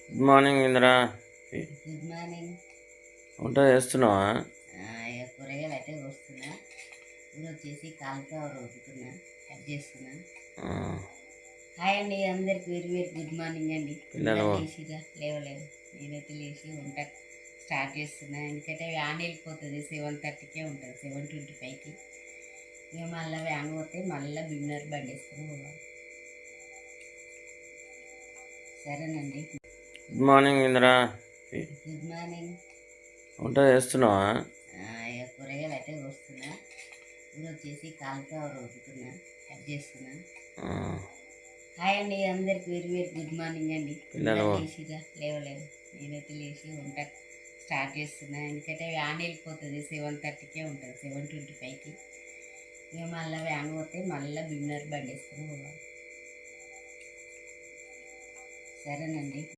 Good morning Indira. Good morning. వంట చేస్తున్నావా? కూరగాయలు అయితే వస్తున్నా. ఇప్పుడు వచ్చేసి కాలిఫ్లవర్ వండుతున్నా, కట్ చేస్తున్నా. హాయ్ అండి, అందరికి వెరీ వెరీ గుడ్ మార్నింగ్ అండి. లేచిరా? లేవలేదు. నేనైతే లేచి వంట స్టార్ట్ చేస్తున్నా. ఎందుకంటే వ్యాన్ వెళ్ళిపోతుంది, 7:30కే ఉంటుంది, 7:25కి. ఇక మళ్ళీ వ్యాన్ పోతే మళ్ళీ బిన్నర్ బండి వేసుకొని పోవాలి. సరేనండి. Good morning Indira. Good morning. వంట చేస్తున్నావా? కూరగాయలు అయితే వస్తున్నా. ఇప్పుడు వచ్చేసి కాలిఫ్లవర్ వండుతున్నా, కట్ చేస్తున్నా. హాయ్ అండి, అందరికి వెరీ వెరీ గుడ్ మార్నింగ్ అండి. లేచిరా? లేవలేదు. నేనైతే లేచి వంట స్టార్ట్ చేస్తున్నా. ఎందుకంటే వ్యాన్ వెళ్ళిపోతుంది, 7:30కే ఉంటుంది, 7:25కి. ఇక మళ్ళీ వ్యాన్ పోతే మళ్ళీ బిన్నర్ బండి వేసుకొని పోవాలి. సరేనండి.